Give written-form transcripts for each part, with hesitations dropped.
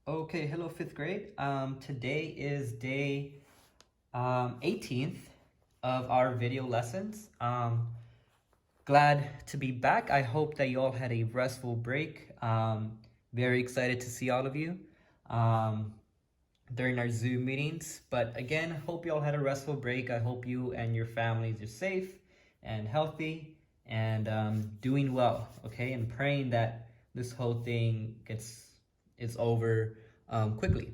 Okay, hello fifth grade. Today is day 18th of our video lessons. Glad to be back. I hope that you all had a restful break. Very excited to see all of you during our Zoom meetings. But again, hope you all had a restful break. I hope you and your families are safe and healthy and doing well. Okay, and praying that this whole thing is over quickly.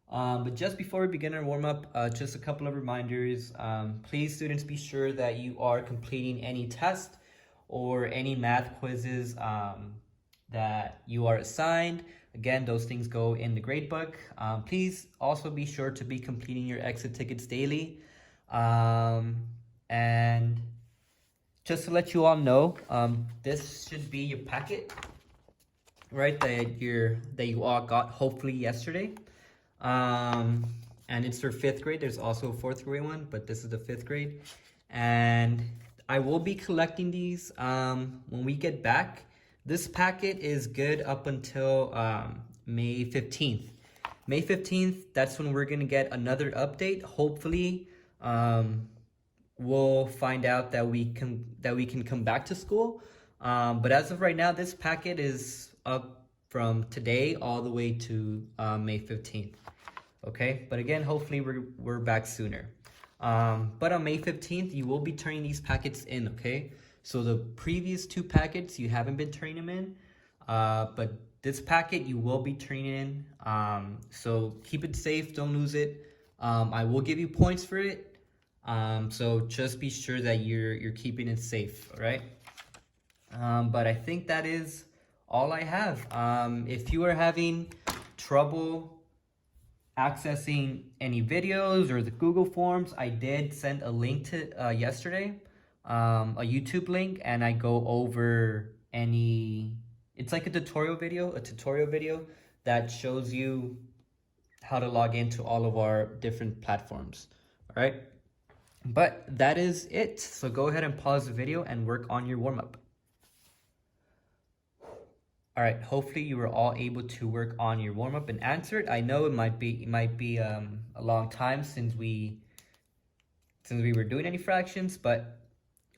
But just before we begin our warm-up, just a couple of reminders. Please, students, be sure that you are completing any test or any math quizzes that you are assigned. Again, those things go in the gradebook. Please also be sure to be completing your exit tickets daily. And just to let you all know, this should be your packet, right, that you all got hopefully yesterday. And it's for fifth grade. There's also a fourth grade one, but this is the fifth grade. And I will be collecting these when we get back. This packet is good up until May 15th. May 15th, that's when we're gonna get another update. Hopefully, we'll find out that we can come back to school. But as of right now, this packet is up from today all the way to May 15th. Okay, but again, hopefully we're back sooner. But on May 15th, you will be turning these packets in, okay? So the previous two packets, you haven't been turning them in, but this packet you will be turning in. So keep it safe, don't lose it. I will give you points for it. So just be sure that you're keeping it safe, all right? But I think that is all I have. If you are having trouble accessing any videos or the Google Forms, I did send a link to yesterday, a YouTube link, and I go over it's like a tutorial video that shows you how to log into all of our different platforms, all right? But that is it. So go ahead and pause the video and work on your warm-up. All right, hopefully you were all able to work on your warm-up and answer it. I know it might be a long time since we were doing any fractions, but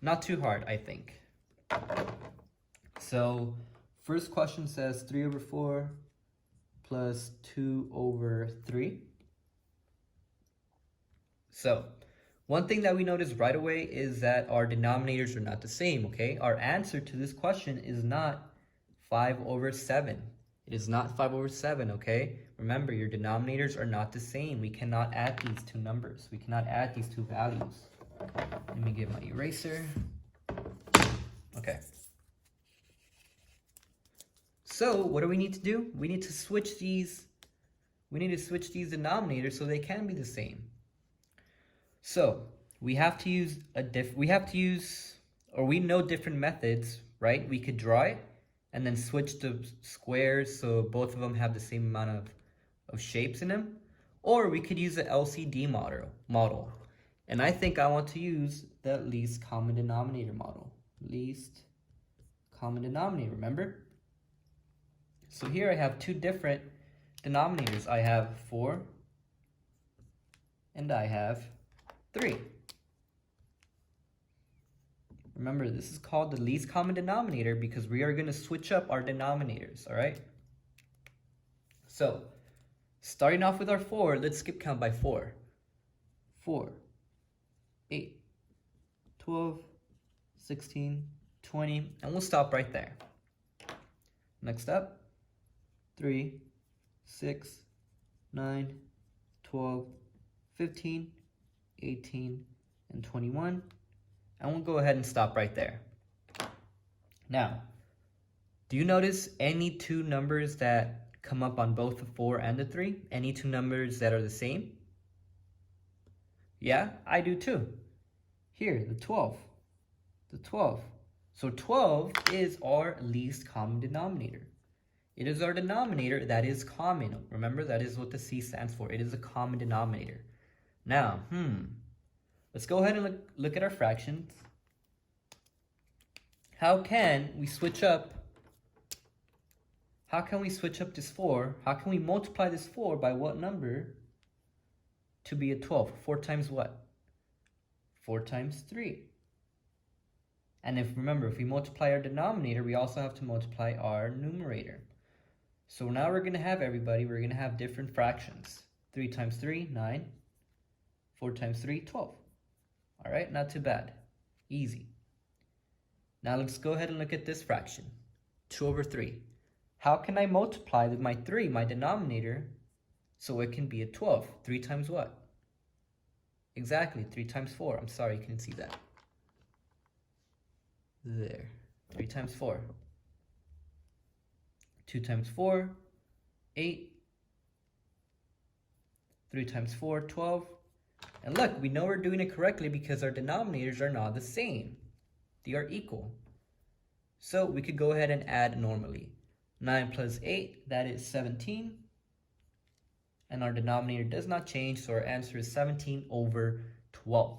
not too hard, I think. So first question says 3 over 4 plus 2 over 3. So one thing that we notice right away is that our denominators are not the same, okay? Our answer to this question is not 5 over 7. It is not 5 over 7, okay? Remember, your denominators are not the same. We cannot add these two numbers. We cannot add these two values. Let me get my eraser. Okay. So what do we need to do? We need to switch these. We need to switch these denominators so they can be the same. So we have to use we know different methods, right? We could draw it and then switch the squares so both of them have the same amount of shapes in them. Or we could use the LCD model. And I think I want to use the least common denominator model. Least common denominator, remember? So here I have two different denominators. I have 4 and I have 3. Remember, this is called the least common denominator because we are going to switch up our denominators, all right? So, starting off with our 4, let's skip count by 4. 4, 8, 12, 16, 20, and we'll stop right there. Next up, 3, 6, 9, 12, 15, 18, and 21. And we'll go ahead and stop right there. Now, do you notice any two numbers that come up on both the 4 and the 3? Any two numbers that are the same? Yeah, I do too. Here, the 12. The 12. So 12 is our least common denominator. It is our denominator that is common. Remember, that is what the C stands for. It is a common denominator. Now, let's go ahead and look at our fractions. How can we switch up how can we switch up this 4? How can we multiply this 4 by what number to be a 12? 4 times what? 4 times 3. And remember, if we multiply our denominator, we also have to multiply our numerator. So now we're going to have, everybody, we're going to have different fractions. 3 times 3, 9. 4 times 3, 12. All right, not too bad. Easy. Now let's go ahead and look at this fraction. 2 over 3. How can I multiply my 3, my denominator, so it can be a 12? 3 times what? Exactly, 3 times 4. I'm sorry, you couldn't see that. There. 3 times 4. 2 times 4, 8. 3 times 4, 12. And look, we know we're doing it correctly because our denominators are not the same. They are equal. So we could go ahead and add normally. 9 plus 8, that is 17. And our denominator does not change, so our answer is 17 over 12.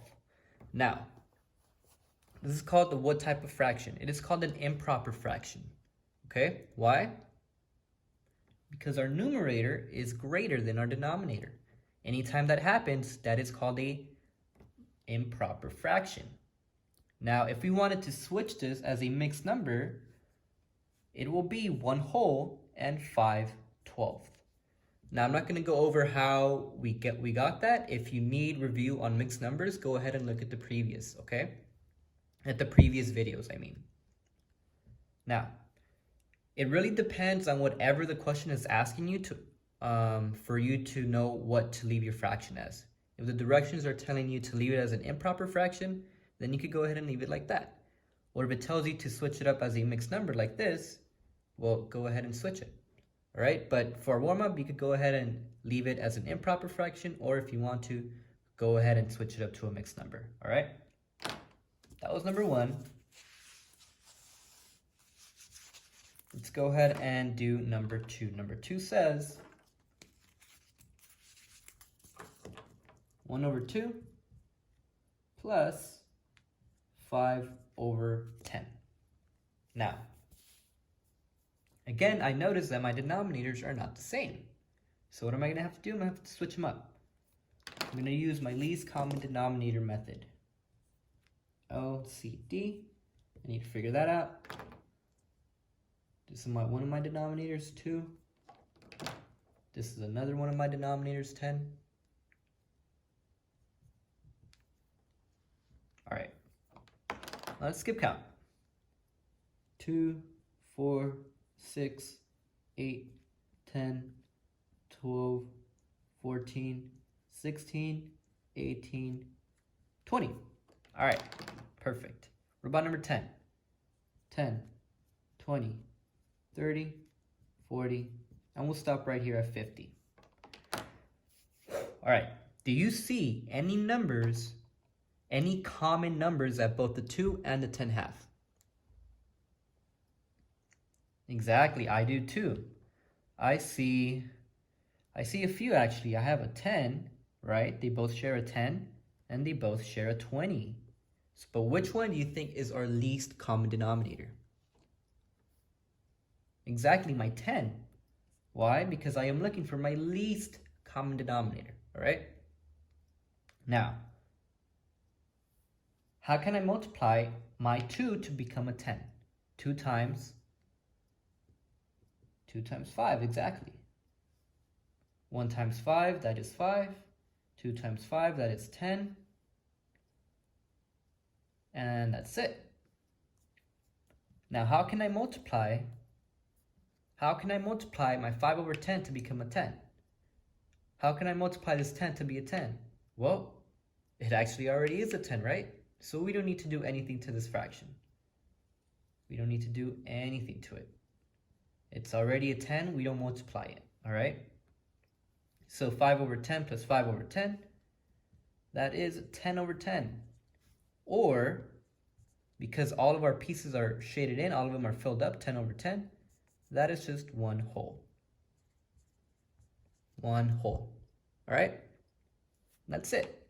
Now, this is called the what type of fraction? It is called an improper fraction. Okay, why? Because our numerator is greater than our denominator. Anytime that happens, that is called a improper fraction. Now, if we wanted to switch this as a mixed number, it will be 1 whole and 5/12. Now, I'm not going to go over how we got that. If you need review on mixed numbers, go ahead and look at the previous, okay? At the previous videos, I mean. Now, it really depends on whatever the question is asking you to, for you to know what to leave your fraction as. If the directions are telling you to leave it as an improper fraction, then you could go ahead and leave it like that. Or if it tells you to switch it up as a mixed number like this, well, go ahead and switch it. All right, but for warm-up, you could go ahead and leave it as an improper fraction, or if you want to, go ahead and switch it up to a mixed number. All right, that was number 1. Let's go ahead and do number 2. Number 2 says 1 over 2 plus 5 over 10. Now, again, I notice that my denominators are not the same. So what am I going to have to do? I'm going to have to switch them up. I'm going to use my least common denominator method. LCD. I need to figure that out. This is one of my denominators, 2. This is another one of my denominators, 10. All right. Let's skip count. 2, 4, 6, 8, 10, 12, 14, 16, 18, 20. All right, perfect. What about number 10? 10, 20, 30, 40, and we'll stop right here at 50. All right, do you see any numbers, any common numbers that both the 2 and the 10 have? Exactly, I do too. I see a few actually. I have a 10, right? They both share a 10, and they both share a 20. But which one do you think is our least common denominator? Exactly, my 10. Why? Because I am looking for my least common denominator, all right? Now, how can I multiply my 2 to become a 10? 2 times 5, exactly. 1 times 5, that is 5. 2 times 5, that is 10. And that's it. Now, how can I multiply my 5 over 10 to become a 10? How can I multiply this 10 to be a 10? Well, it actually already is a 10, right? So we don't need to do anything to this fraction. We don't need to do anything to it. It's already a 10, we don't multiply it, all right? So 5 over 10 plus 5 over 10, that is 10 over 10. Or, because all of our pieces are shaded in, all of them are filled up, 10 over 10, that is just 1 whole. 1 whole, all right? That's it.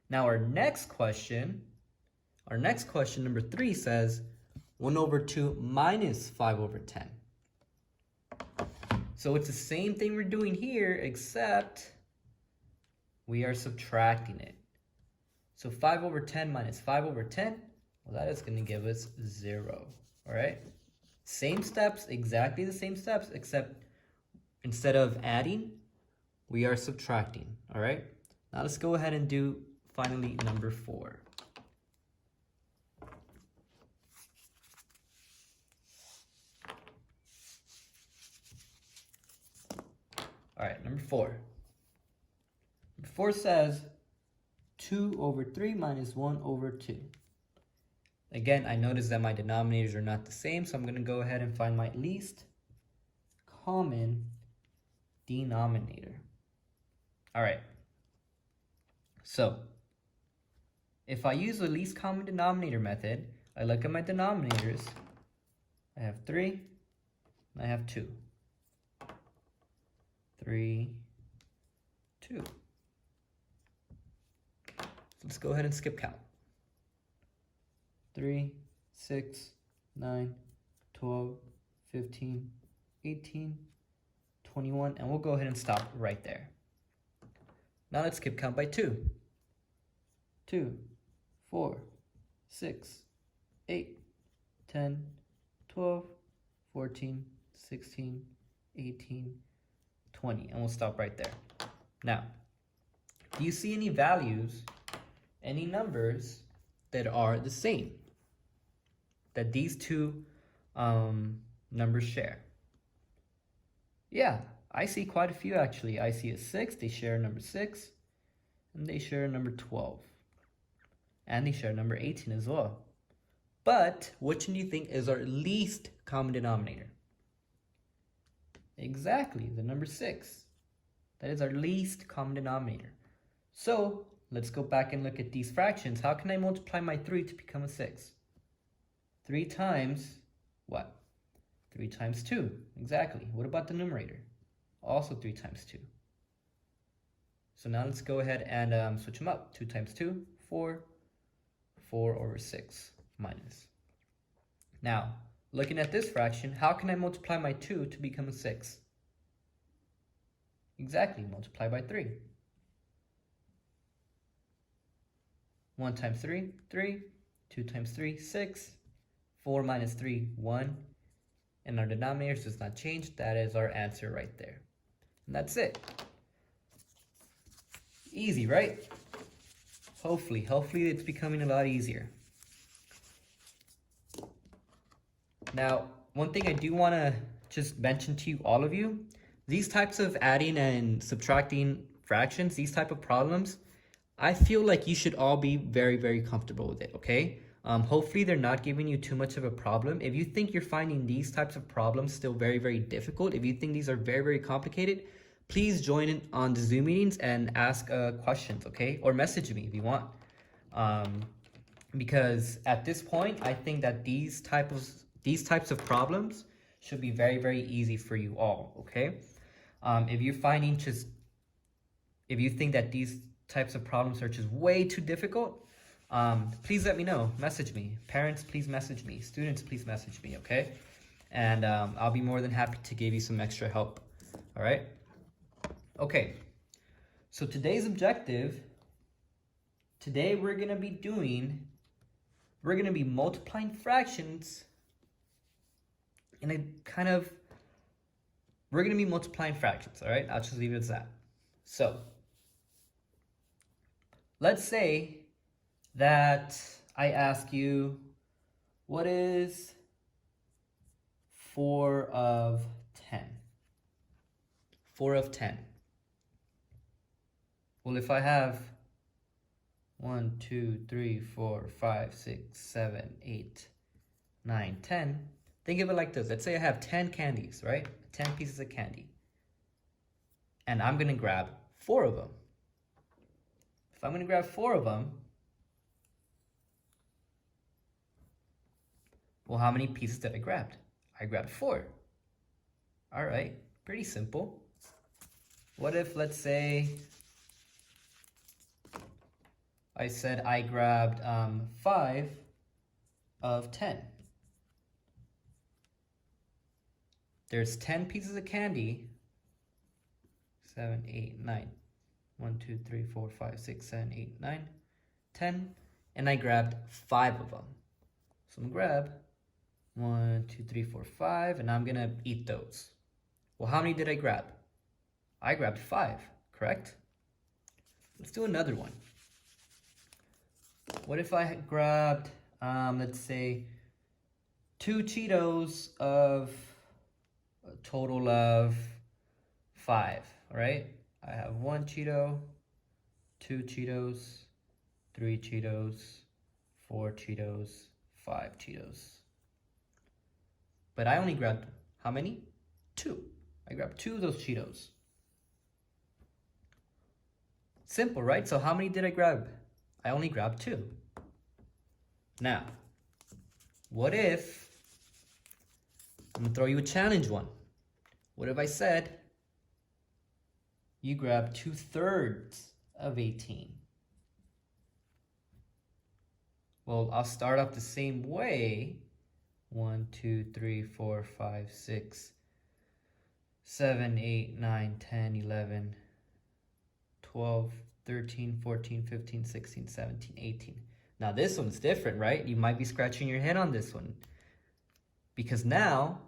Now our next question, number 3 says 1 over 2 minus 5 over 10. So it's the same thing we're doing here, except we are subtracting it. So 5 over 10 minus 5 over 10, well, that is going to give us 0. All right? Same steps, exactly the same steps, except instead of adding, we are subtracting. All right? Now let's go ahead and do finally number 4. All right, number 4. Number 4 says 2 over 3 minus 1 over 2. Again, I noticed that my denominators are not the same, so I'm going to go ahead and find my least common denominator. All right. So, if I use the least common denominator method, I look at my denominators. I have 3, and I have 2. 3, 2. So let's go ahead and skip count. 3, 6, 9, 12, 15, 18, 21, and we'll go ahead and stop right there. Now let's skip count by 2. 2, 4, 6, 8, 10, 12, 14, 16, 18, 20, and we'll stop right there. Now, do you see any values, any numbers that are the same, that these two numbers share? Yeah, I see quite a few actually. I see a 6, they share number 6, and they share number 12. And they share number 18 as well. But which one do you think is our least common denominator? Exactly, the number 6. That is our least common denominator. So let's go back and look at these fractions. How can I multiply my 3 to become a 6? 3 times what? 3 times 2. Exactly. What about the numerator? Also 3 times 2. So now let's go ahead and switch them up. 2 times 2, 4. 4 over 6 minus. Now, looking at this fraction, how can I multiply my 2 to become a 6? Exactly, multiply by 3. 1 times 3, 3. 2 times 3, 6. 4 minus 3, 1. And our denominators does not change. That is our answer right there. And that's it. Easy, right? Hopefully it's becoming a lot easier. Now, one thing I do want to just mention to you, all of you, these types of adding and subtracting fractions, these type of problems, I feel like you should all be very, very comfortable with it, okay? Hopefully they're not giving you too much of a problem. If you think you're finding these types of problems still very, very difficult, if you think these are very, very complicated, please join in on the Zoom meetings and ask questions, okay? Or message me if you want. Because at this point, I think that these types of problems should be very, very easy for you all, okay? If you're finding if you think that these types of problems are just way too difficult, please let me know. Message me. Parents, please message me. Students, please message me, okay? And I'll be more than happy to give you some extra help, all right? Okay, so today's objective, today we're going to be multiplying fractions in a kind of, we're going to be multiplying fractions, all right? I'll just leave it as that. So, let's say that I ask you, what is 4 of 10? 4 of 10. Well, if I have 1, 2, 3, 4, 5, 6, 7, 8, 9, 10, think of it like this. Let's say I have 10 candies, right? 10 pieces of candy. And I'm going to grab 4 of them. If I'm going to grab 4 of them, well, how many pieces did I grab? I grabbed 4. All right, pretty simple. What if, let's say, I said I grabbed 5 of 10. There's 10 pieces of candy. 7, 8, 9. 1, 2, 3, 4, 5, 6, 7, 8, 9, 10. And I grabbed 5 of them. So I'm gonna grab 1, 2, 3, 4, 5, and I'm gonna eat those. Well, how many did I grab? I grabbed 5, correct? Let's do another one. What if I had grabbed, let's say, 2 Cheetos of a total of 5, all right? I have 1 Cheeto, 2 Cheetos, 3 Cheetos, 4 Cheetos, 5 Cheetos. But I only grabbed how many? 2. I grabbed 2 of those Cheetos. Simple, right? So how many did I grab? I only grabbed 2. Now, what if, I'm gonna throw you a challenge one. What if I said, you grab 2/3 of 18? Well, I'll start off the same way. 1, 2, 3, 4, 5, 6, 7, 8, 9, 10, 11, 12, 13, 14, 15, 16, 17, 18. Now this one's different, right? You might be scratching your head on this one. Because now,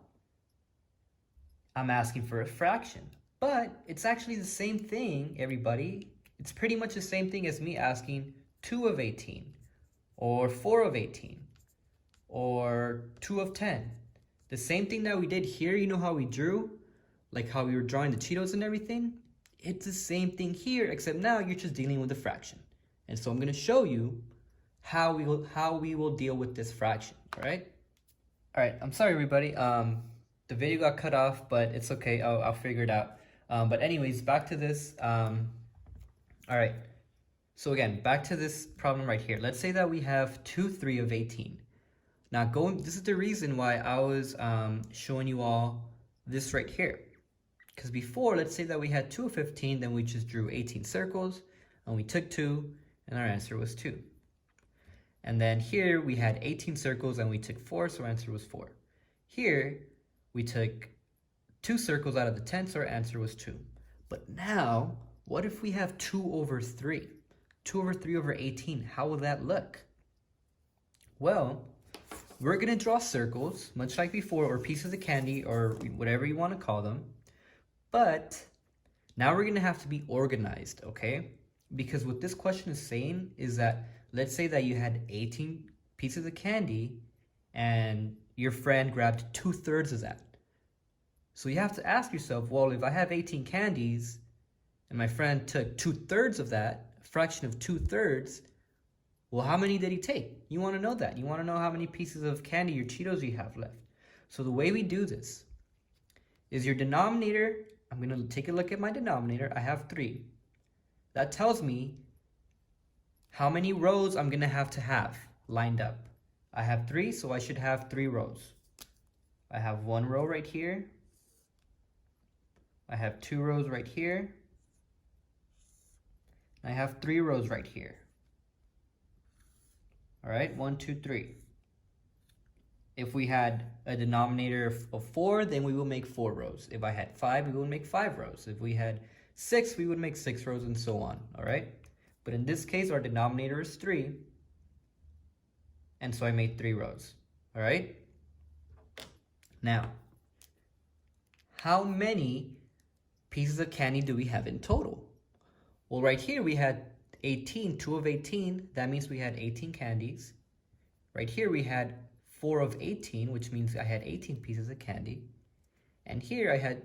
I'm asking for a fraction. But it's actually the same thing, everybody. It's pretty much the same thing as me asking 2 of 18, or 4 of 18, or 2 of 10. The same thing that we did here, you know how we drew? Like how we were drawing the Cheetos and everything? It's the same thing here, except now you're just dealing with a fraction. And so I'm gonna show you how we will deal with this fraction, all right? All right, I'm sorry everybody. The video got cut off, but it's okay, I'll figure it out. But anyways, back to this. All right, so again, back to this problem right here. Let's say that we have 2 3 of 18. Now this is the reason why I was showing you all this right here. Because before, let's say that we had 2 of 15, then we just drew 18 circles, and we took 2, and our answer was 2. And then here we had 18 circles, and we took 4, so our answer was 4. Here, we took 2 circles out of the 10, so our answer was 2. But now, what if we have 2 over 3? 2 over 3 over 18, how will that look? Well, we're gonna draw circles, much like before, or pieces of candy, or whatever you wanna call them. But now we're gonna have to be organized, okay? Because what this question is saying is that, let's say that you had 18 pieces of candy and your friend grabbed 2/3 of that. So you have to ask yourself, well, if I have 18 candies and my friend took 2/3 of that, a fraction of 2/3, well, how many did he take? You wanna know that. You wanna know how many pieces of candy or Cheetos you have left. So the way we do this is your denominator. I'm gonna take a look at my denominator. I have 3. That tells me how many rows I'm gonna have lined up. I have 3, so I should have 3 rows. I have 1 row right here. I have 2 rows right here. I have 3 rows right here. All right, 1, 2, 3. If we had a denominator of 4, then we will make 4 rows. If I had 5, we would make 5 rows. If we had 6, we would make 6 rows, and so on, all right? But in this case, our denominator is 3, and so I made 3 rows, all right? Now, how many pieces of candy do we have in total? Well, right here we had 18, 2 of 18. That means we had 18 candies. Right here we had 4 of 18, which means I had 18 pieces of candy. And here I had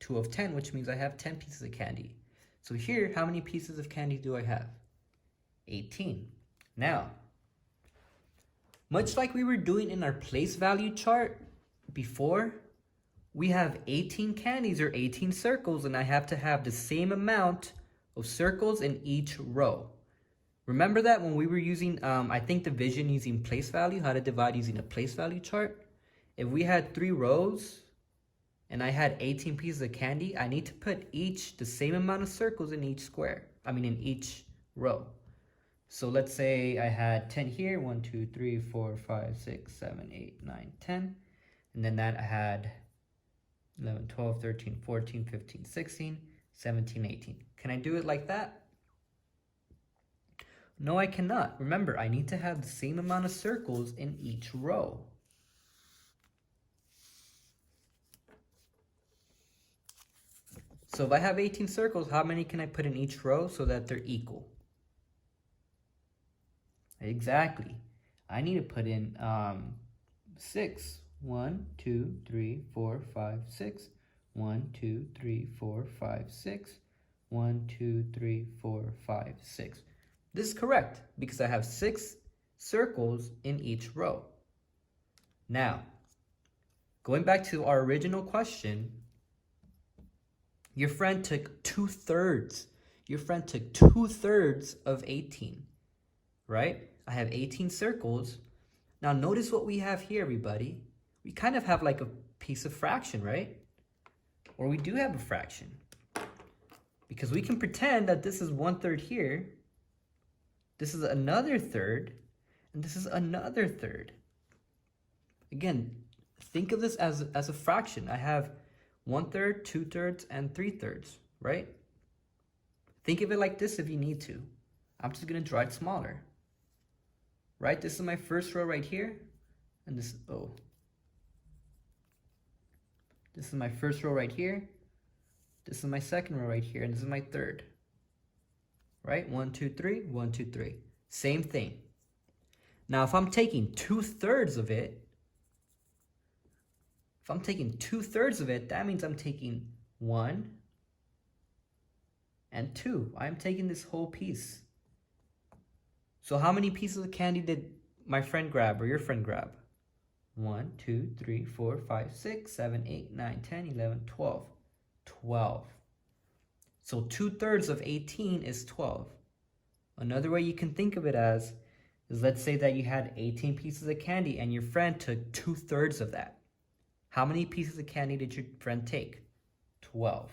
2 of 10, which means I have 10 pieces of candy. So here, how many pieces of candy do I have? 18. Now, much like we were doing in our place value chart before, we have 18 candies or 18 circles, and I have to have the same amount of circles in each row. Remember that when we were using, I think, division using place value, how to divide using a place value chart? If we had 3 rows and I had 18 pieces of candy, I need to put each the same amount of circles in each in each row. So let's say I had 10 here, 1, 2, 3, 4, 5, 6, 7, 8, 9, 10. And then that I had 11, 12, 13, 14, 15, 16, 17, 18. Can I do it like that? No, I cannot. Remember, I need to have the same amount of circles in each row. So if I have 18 circles, how many can I put in each row so that they're equal? Exactly. I need to put in 6. 1, 2, 3, 4, 5, 6. 1, 2, 3, 4, 5, 6. 1, 2, 3, 4, 5, 6. This is correct because I have 6 circles in each row. Now, going back to our original question, your friend took 2/3. Your friend took 2/3 of 18, right? I have 18 circles. Now notice what we have here, everybody. We kind of have like a piece of fraction, right? Or we do have a fraction. Because we can pretend that this is 1/3 here. This is another third. And this is another third. Again, think of this as a fraction. I have 1/3, 2/3, and 3/3, right? Think of it like this if you need to. I'm just going to draw it smaller. Right? This is my first row right here. And this is my first row right here. This is my second row right here. And this is my third. Right? 1, 2, 3, 1, 2, 3. Same thing. Now, if I'm taking 2/3 of it, that means I'm taking 1 and 2. I'm taking this whole piece. So how many pieces of candy did my friend grab or your friend grab? 1, 2, 3, 4, 5, 6, 7, 8, 9, 10, 11, 12. 12. So 2/3 of 18 is 12. Another way you can think of it as is, let's say that you had 18 pieces of candy and your friend took 2/3 of that. How many pieces of candy did your friend take? 12.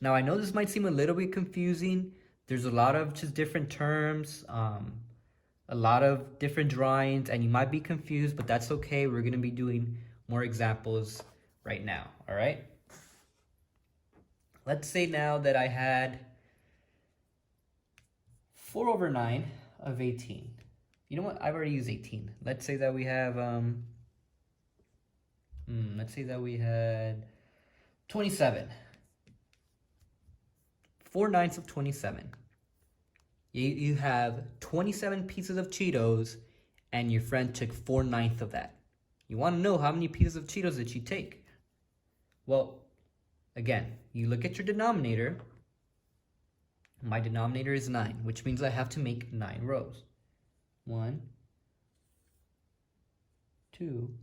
Now I know this might seem a little bit confusing. There's a lot of just different terms, a lot of different drawings, and you might be confused, but that's okay. We're going to be doing more examples right now, all right? Let's say now that I had 4/9 of 18. You know what? I've already used 18. Let's say that we have, let's say that we had 27. 4/9 of 27. You have 27 pieces of Cheetos and your friend took 4/9 of that. You want to know how many pieces of Cheetos did she take? Well, again, you look at your denominator. My denominator is 9, which means I have to make 9 rows. 1, 2,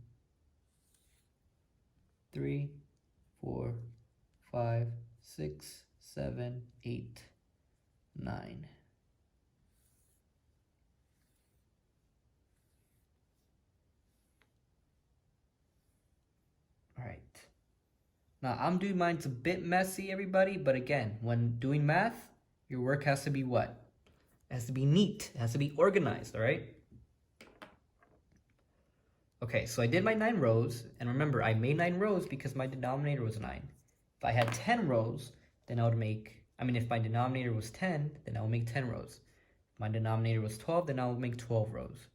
3, 4, 5, 6, 7, 8, 9. All right. Now I'm doing mine's a bit messy, everybody, but again, when doing math, your work has to be what? It has to be neat. It has to be organized, all right? Okay, so I did my 9 rows, and remember, I made 9 rows because my denominator was 9. If I had 10 rows, then I would make, if my denominator was 10, then I would make 10 rows. If my denominator was 12, then I would make 12 rows.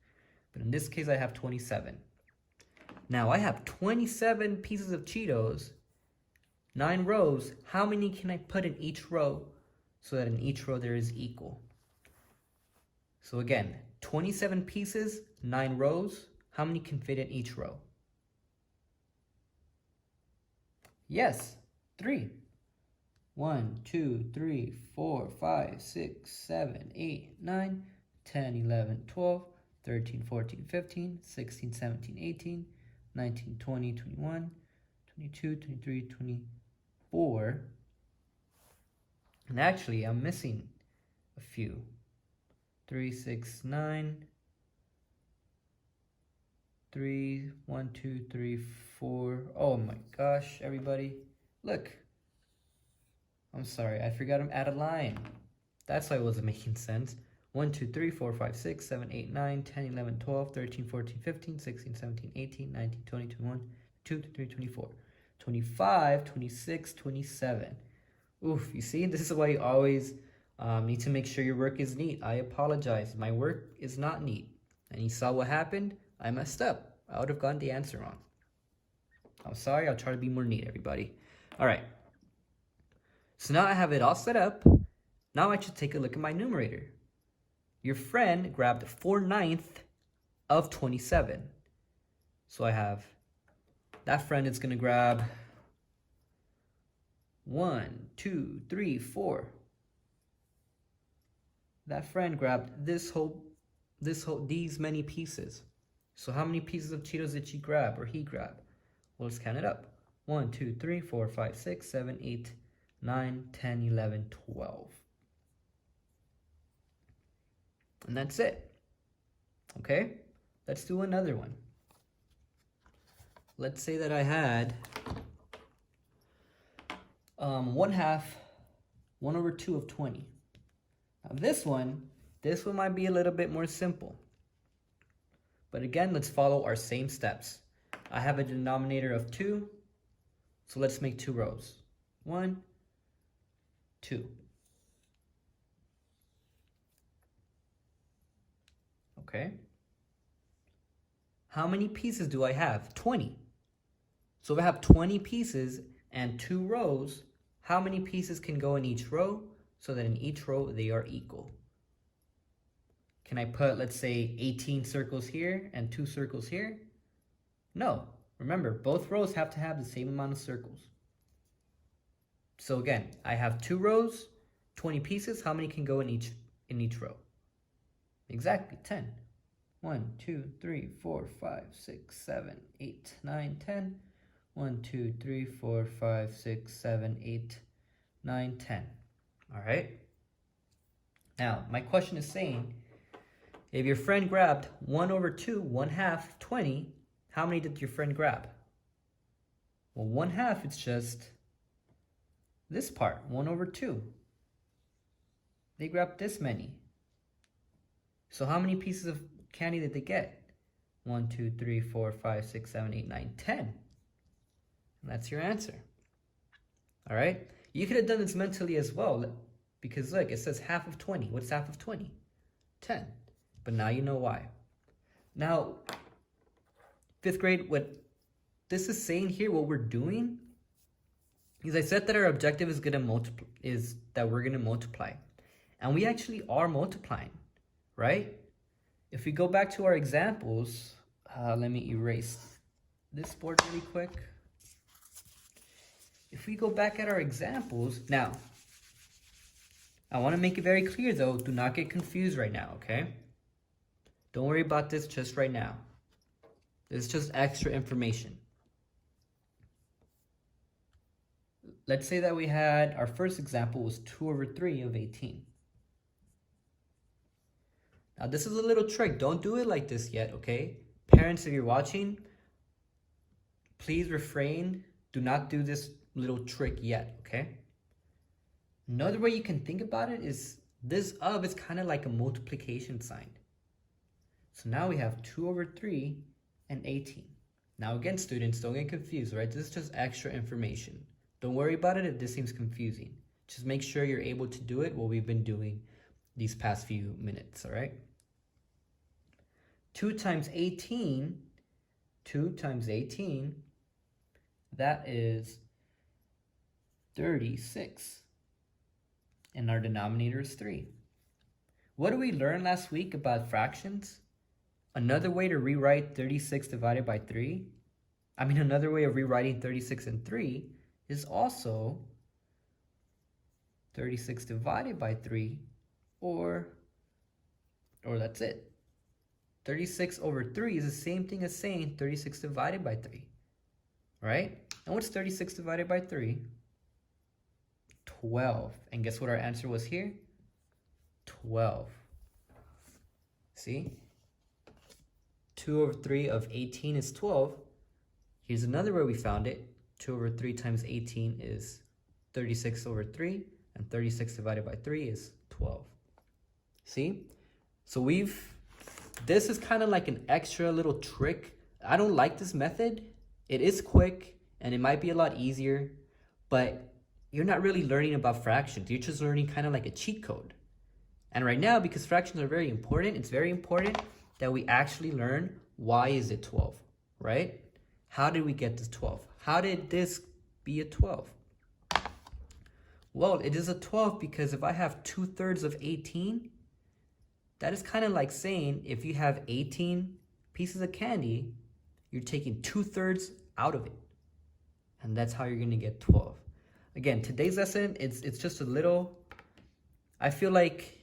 But in this case, I have 27. Now, I have 27 pieces of Cheetos, 9 rows. How many can I put in each row so that in each row there is equal? So again, 27 pieces, 9 rows. How many can fit in each row? Yes, 3. 1, 2, 3, 4, 5, 6, 7, 8, 9, 10, 11, 12, 13, 14, 15, 16, 17, 18, 19, 20, 21, 22, 23, 24. And actually, I'm missing a few. 3, 6, 9. 3, 1, 2, 3, 4. Oh my gosh, everybody. Look. I'm sorry, I forgot to add a line. That's why it wasn't making sense. 1, 2, 3, 4, 5, 6, 7, 8, 9, 10, 11, 12, 13, 14, 15, 16, 17, 18, 19, 20, 21, 22, 23, 24, 25, 26, 27. Oof, you see, this is why you always need to make sure your work is neat. I apologize. My work is not neat. And you saw what happened? I messed up. I would have gotten the answer wrong. I'm sorry. I'll try to be more neat, everybody. All right. So now I have it all set up. Now I should take a look at my numerator. Your friend grabbed 4/9 of 27. So I have that friend is going to grab 1, 2, 3, 4. That friend grabbed these many pieces. So how many pieces of Cheetos did she grab or he grab? Well, let's count it up. 1, 2, 3, 4, 5, 6, 7, 8, 9, 10, 11, 12. And that's it. Okay? Let's do another one. Let's say that I had 1/2 of 20. Now this one might be a little bit more simple. But again, let's follow our same steps. I have a denominator of 2, so let's make 2 rows. 1, 2. Okay. How many pieces do I have? 20. So if I have 20 pieces and 2 rows, how many pieces can go in each row so that in each row they are equal? Can I put, let's say, 18 circles here and 2 circles here? No. Remember, both rows have to have the same amount of circles. So again, I have 2 rows, 20 pieces. How many can go in each row? Exactly, 10. 1, 2, 3, 4, 5, 6, 7, 8, 9, 10. 1, 2, 3, 4, 5, 6, 7, 8, 9, 10. All right. Now, my question is saying, if your friend grabbed 1/2, 1/2, 20, how many did your friend grab? Well, 1/2, it's just this part, 1/2. They grabbed this many. So how many pieces of candy did they get? 1, 2, 3, 4, 5, 6, 7, 8, 9, 10. And that's your answer. All right. You could have done this mentally as well, because look, it says 1/2 of 20. What's 1/2 of 20? 10. But now you know why. Now, 5th grade, what this is saying here, what we're doing is I said that our objective is that we're gonna multiply, and we actually are multiplying, right? If we go back to our examples, let me erase this board really quick. If we go back at our examples, now, I want to make it very clear though, do not get confused right now, okay? Don't worry about this just right now. It's just extra information. Let's say that we had, our first example was 2/3 of 18. Now this is a little trick. Don't do it like this yet, okay? Parents, if you're watching, please refrain. Do not do this little trick yet, okay? Another way you can think about it is this of is kind of like a multiplication sign. So now we have 2/3 and 18. Now again, students, don't get confused, right? This is just extra information. Don't worry about it if this seems confusing. Just make sure you're able to do it what we've been doing these past few minutes, all right? 2 times 18, that is 36. And our denominator is 3. What did we learn last week about fractions? Another way to rewrite 36 divided by 3, another way of rewriting 36 and 3 is also 36 divided by 3, or that's it. 36/3 is the same thing as saying 36 divided by 3, right? And what's 36 divided by 3? 12. And guess what our answer was here? 12. See? 2/3 of 18 is 12. Here's another way we found it. 2/3 times 18 is 36/3, and 36 divided by 3 is 12. See? So this is kind of like an extra little trick. I don't like this method. It is quick, and it might be a lot easier, but you're not really learning about fractions. You're just learning kind of like a cheat code. And right now, because fractions are very important, it's very important that we actually learn why is it 12, right? How did we get this 12? How did this be a 12? Well, it is a 12 because if I have 2/3 of 18, that is kind of like saying if you have 18 pieces of candy, you're taking 2/3 out of it. And that's how you're going to get 12. Again, today's lesson, it's just a little, I feel like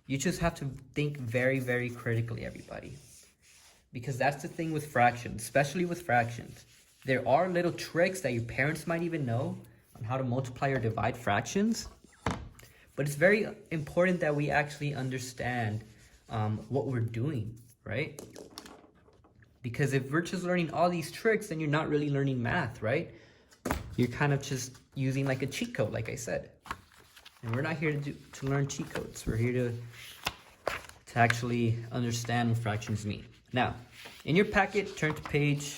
you just have to think very, very critically, everybody. Because that's the thing with fractions, especially with fractions. There are little tricks that your parents might even know on how to multiply or divide fractions. But it's very important that we actually understand what we're doing, right? Because if we're just learning all these tricks, then you're not really learning math, right? You're kind of just using like a cheat code, like I said. And we're not here to learn cheat codes. We're here to actually understand what fractions mean. Now, in your packet, turn to page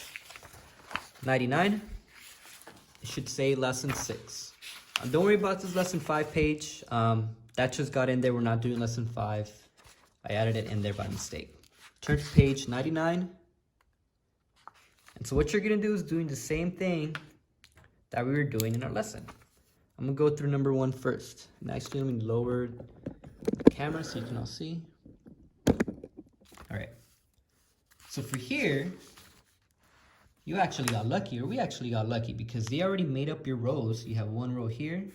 99. It should say lesson 6. Don't worry about this lesson 5 page. That just got in there. We're not doing lesson 5. I added it in there by mistake. Turn to page 99. And so what you're going to do is doing the same thing that we were doing in our lesson. I'm going to go through number 1 first. And actually, let me lower the camera so you can all see. All right. So for here, you actually got lucky, or we actually got lucky, because they already made up your rows. You have 1 row here,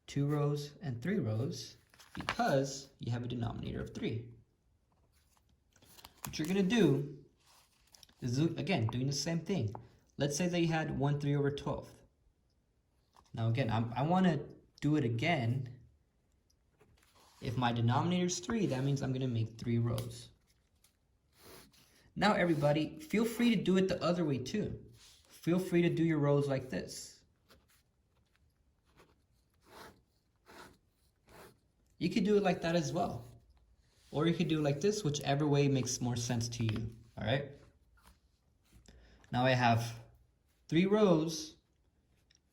2 rows, and 3 rows, because you have a denominator of 3. What you're going to do is, again, doing the same thing. Let's say that you had 1 3/12. Now again, I want to do it again. If my denominator is 3, that means I'm going to make 3 rows. Now everybody, feel free to do it the other way too. Feel free to do your rows like this. You could do it like that as well. Or you could do it like this, whichever way makes more sense to you, all right? Now I have 3 rows,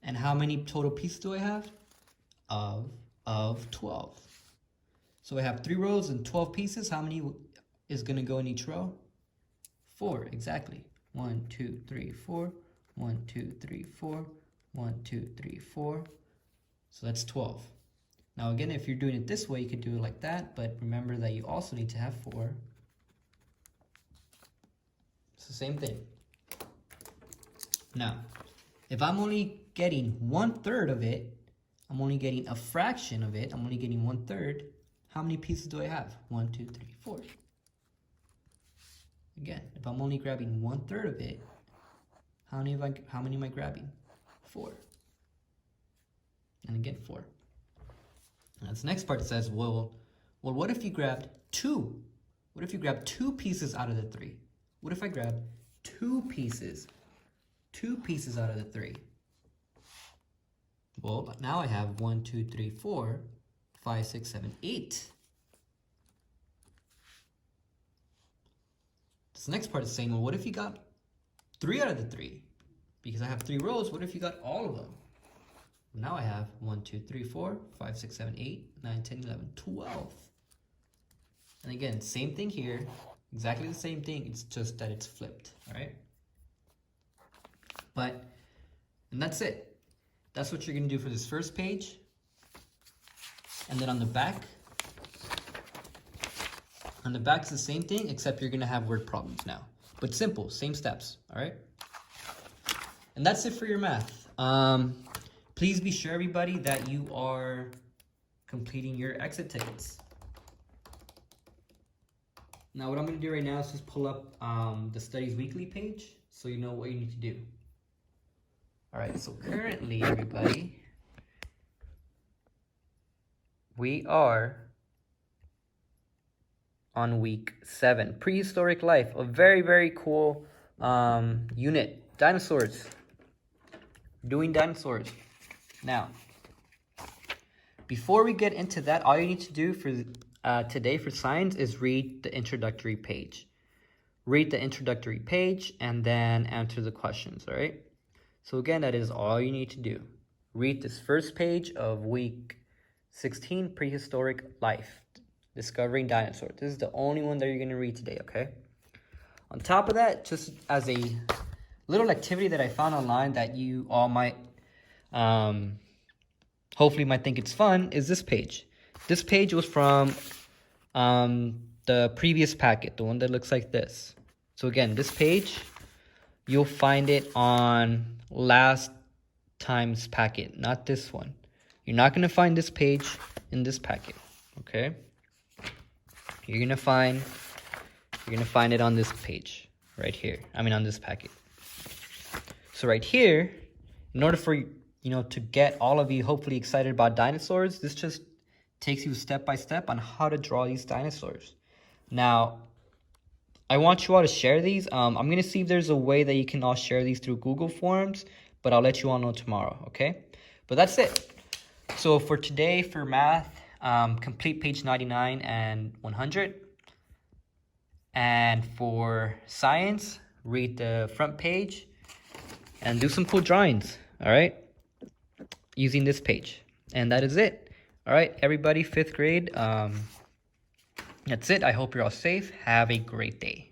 and how many total pieces do I have? Of 12. So I have 3 rows and 12 pieces. How many is going to go in each row? 4, exactly. 1, 2, 3, 4. 1, 2, 3, 4. 1, 2, 3, 4. So that's 12. Now again, if you're doing it this way, you could do it like that, but remember that you also need to have 4. It's the same thing. Now, if I'm only getting 1/3 of it, I'm only getting a fraction of it, I'm only getting 1/3, how many pieces do I have? 1, 2, 3, 4. Again, if I'm only grabbing 1/3 of it, how many am I grabbing? 4. And again, 4. Now this next part says, well, what if you grabbed 2? What if you grab 2 pieces out of the 3? What if I grab 2 pieces? 2 pieces out of the 3. Well, now I have 1, 2, 3, 4, 5, 6, 7, 8. This next part is saying, well, what if you got 3 out of the 3? Because I have 3 rows, what if you got all of them? Now I have 1, 2, 3, 4, 5, 6, 7, 8, 9, 10, 11, 12. And again, same thing here. Exactly the same thing. It's just that it's flipped, all right? And that's it. That's what you're going to do for this first page. And then on the back it's the same thing, except you're going to have word problems now. But simple, same steps, all right? And that's it for your math. Please be sure, everybody, that you are completing your exit tickets. Now, what I'm going to do right now is just pull up the Studies Weekly page so you know what you need to do. All right, so currently, everybody, we are on week 7, Prehistoric Life, a very, very cool unit. Dinosaurs. Doing dinosaurs. Now, before we get into that, all you need to do for today for science is read the introductory page. Read the introductory page and then answer the questions, all right? So again, that is all you need to do. read this first page of week 16, Prehistoric Life, Discovering Dinosaurs. This is the only one that you're going to read today, okay? On top of that, just as a little activity that I found online that you all might, hopefully might think it's fun, is this page. This page was from the previous packet, the one that looks like this. So again, this page, you'll find it on last time's packet, not this one. You're not going to find this page in this packet, okay? You're going to find it on this page right here. I mean on this packet. So right here, in order for to get all of you hopefully excited about dinosaurs, this just takes you step by step on how to draw these dinosaurs. Now, I want you all to share these. I'm going to see if there's a way that you can all share these through Google Forms, but I'll let you all know tomorrow, okay? But that's it. So for today, for math, complete page 99 and 100. And for science, read the front page and do some cool drawings, all right? Using this page. And that is it. All right, everybody, 5th grade. That's it. I hope you're all safe. Have a great day.